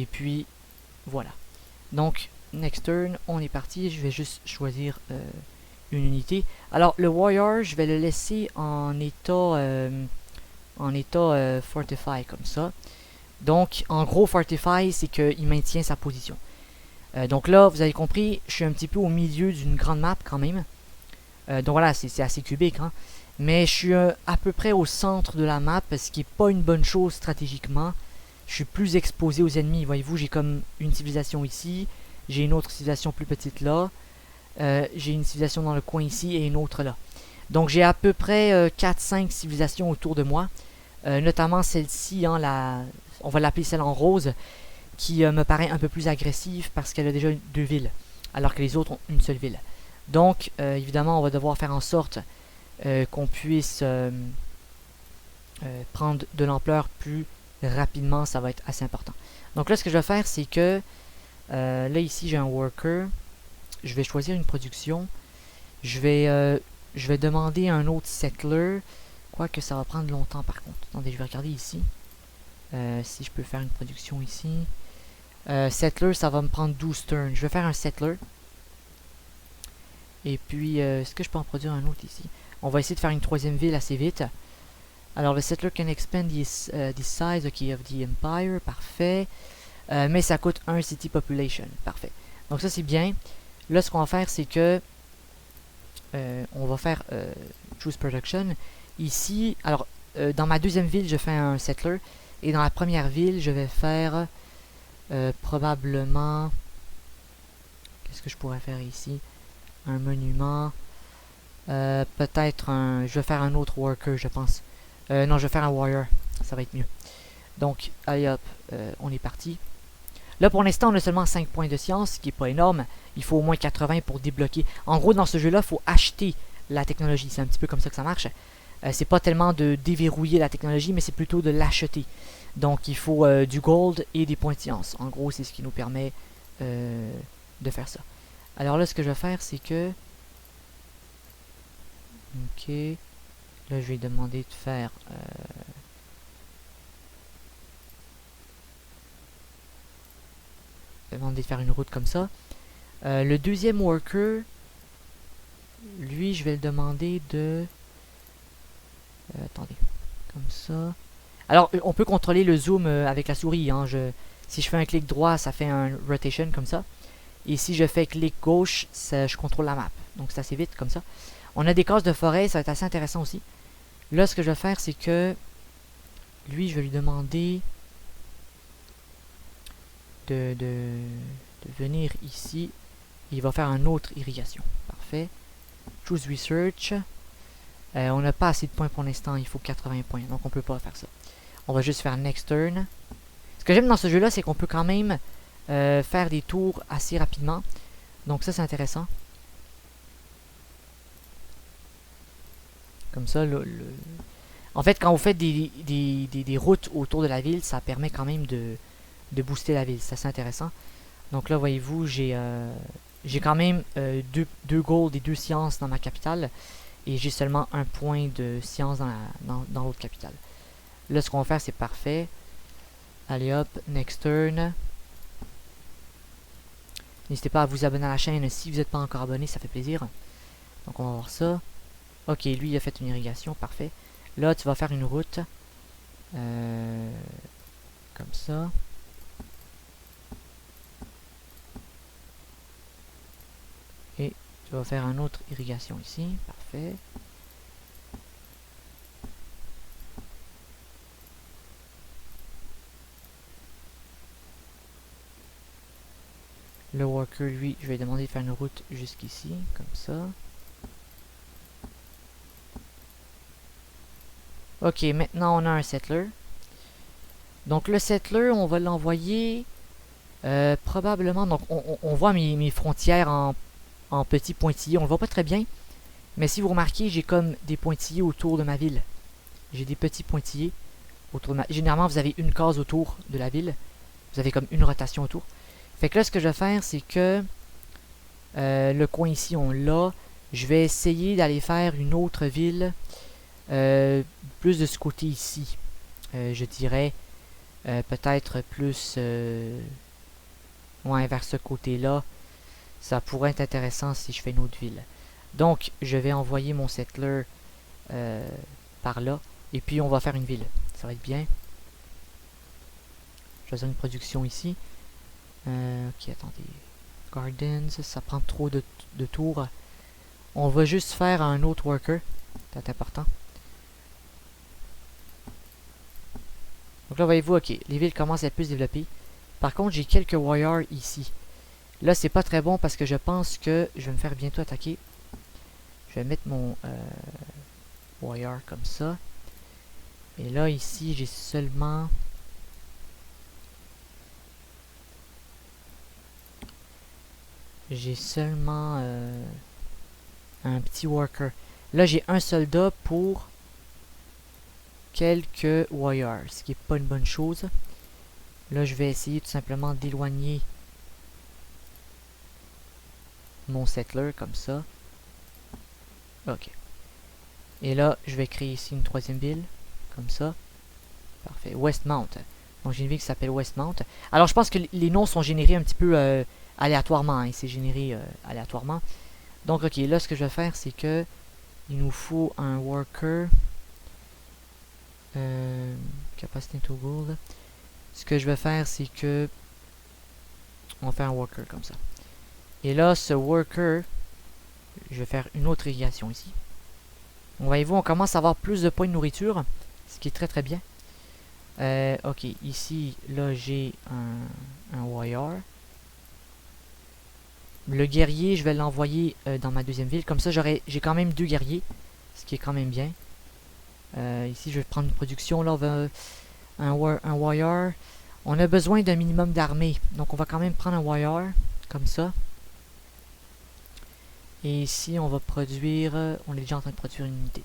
Et puis, voilà. Donc, next turn, on est parti. Je vais juste choisir une unité. Alors, le warrior, je vais le laisser en état fortify, comme ça. Donc, en gros, fortify, c'est qu'il maintient sa position. Donc là, vous avez compris, je suis un petit peu au milieu d'une grande map quand même. Donc voilà, c'est assez cubique, hein. Mais je suis à peu près au centre de la map, ce qui n'est pas une bonne chose stratégiquement. Je suis plus exposé aux ennemis. Voyez-vous, j'ai comme une civilisation ici, j'ai une autre civilisation plus petite là, j'ai une civilisation dans le coin ici et une autre là. Donc j'ai à peu près 4-5 civilisations autour de moi, notamment celle-ci, hein, on va l'appeler celle en rose, qui me paraît un peu plus agressive parce qu'elle a déjà deux villes, alors que les autres ont une seule ville. Donc, évidemment, on va devoir faire en sorte qu'on puisse prendre de l'ampleur plus rapidement. Ça va être assez important. Donc là, ce que je vais faire, c'est que là, ici, j'ai un worker. Je vais choisir une production. Je vais demander un autre settler. Quoique ça va prendre longtemps, par contre. Attendez, je vais regarder ici. Si je peux faire une production ici. Settler, ça va me prendre 12 turns. Je vais faire un settler. Et puis, est-ce que je peux en produire un autre ici? On va essayer de faire une troisième ville assez vite. Alors, le settler can expand the size of the empire. Parfait. Mais ça coûte 1 city population. Parfait. Donc ça, c'est bien. Là, ce qu'on va faire, c'est que on va faire choose production. Ici, alors, dans ma deuxième ville, je fais un settler. Et dans la première ville, je vais faire probablement... Qu'est-ce que je pourrais faire ici? Un monument. Peut-être un... Je vais faire un autre worker, je pense. Non, je vais faire un warrior. Ça va être mieux. Donc, allez hop, on est parti. Là, pour l'instant, on a seulement 5 points de science, ce qui n'est pas énorme. Il faut au moins 80 pour débloquer. En gros, dans ce jeu-là, il faut acheter la technologie. C'est un petit peu comme ça que ça marche. C'est pas tellement de déverrouiller la technologie, mais c'est plutôt de l'acheter. Donc, il faut du gold et des points de science. En gros, c'est ce qui nous permet de faire ça. Alors là, ce que je vais faire, c'est que... Ok. Là, je vais demander de faire... demander de faire une route comme ça. Le deuxième worker, lui, je vais le demander de... attendez. Comme ça. Alors, on peut contrôler le zoom avec la souris. Hein. Si je fais un clic droit, ça fait un rotation comme ça. Et si je fais clic gauche, je contrôle la map. Donc c'est assez vite comme ça. On a des cases de forêt, ça va être assez intéressant aussi. Là, ce que je vais faire, c'est que lui, je vais lui demander de venir ici. Il va faire un autre irrigation. Parfait. Choose Research. On n'a pas assez de points pour l'instant, il faut 80 points. Donc on peut pas faire ça. On va juste faire Next Turn. Ce que j'aime dans ce jeu-là, c'est qu'on peut quand même faire des tours assez rapidement. Donc ça, c'est intéressant. Comme ça, en fait, quand vous faites des routes autour de la ville, ça permet quand même de booster la ville. C'est assez intéressant. Donc là, voyez-vous, j'ai quand même 2 gold et 2 sciences dans ma capitale. Et j'ai seulement 1 point de science dans l'autre capitale. Là, ce qu'on va faire, c'est parfait. Allez hop, next turn. N'hésitez pas à vous abonner à la chaîne si vous n'êtes pas encore abonné, ça fait plaisir. Donc on va voir ça. Ok, lui il a fait une irrigation, parfait. Là, tu vas faire une route. Comme ça. Et tu vas faire une autre irrigation ici, parfait. Le worker, lui, je vais demander de faire une route jusqu'ici, comme ça. Ok, maintenant on a un settler. Donc le settler, on va l'envoyer probablement... Donc on voit mes frontières en petits pointillés. On le voit pas très bien. Mais si vous remarquez, j'ai comme des pointillés autour de ma ville. J'ai des petits pointillés autour de ma... Généralement, vous avez une case autour de la ville. Vous avez comme une rotation autour. Fait que là, ce que je vais faire, c'est que le coin ici, on l'a. Je vais essayer d'aller faire une autre ville plus de ce côté ici. Je dirais Peut-être plus ouais, vers ce côté-là. Ça pourrait être intéressant si je fais une autre ville. Donc, je vais envoyer mon settler par là. Et puis, on va faire une ville. Ça va être bien. Je vais faire une production ici. Ok, attendez. Gardens, ça prend trop de tours. On va juste faire un autre worker. C'est important. Donc là, voyez-vous, ok, les villes commencent à être plus développées. Par contre, j'ai quelques warriors ici. Là, c'est pas très bon parce que je pense que je vais me faire bientôt attaquer. Je vais mettre mon warrior comme ça. Et là, ici, j'ai seulement... un petit worker. Là, j'ai un soldat pour quelques warriors, ce qui est pas une bonne chose. Là, je vais essayer tout simplement d'éloigner mon settler comme ça. Ok. Et là, je vais créer ici une troisième ville, comme ça. Parfait. Westmount. Donc j'ai une ville qui s'appelle Westmount. Alors je pense que les noms sont générés un petit peu aléatoirement. Hein. C'est généré aléatoirement. Donc ok, là ce que je vais faire, c'est que il nous faut un worker. Capacity toggle. Ce que je vais faire, c'est que on va faire un worker comme ça. Et là, ce worker, je vais faire une autre irrigation ici. Voyez-vous, on commence à avoir plus de points de nourriture, ce qui est très très bien. Ok, ici, là, j'ai un warrior. Le guerrier, je vais l'envoyer dans ma deuxième ville. Comme ça, j'ai quand même 2 guerriers, ce qui est quand même bien. Ici, je vais prendre une production. Là, on va un warrior. On a besoin d'un minimum d'armée. Donc, on va quand même prendre un warrior, comme ça. Et ici, on va produire... on est déjà en train de produire une unité.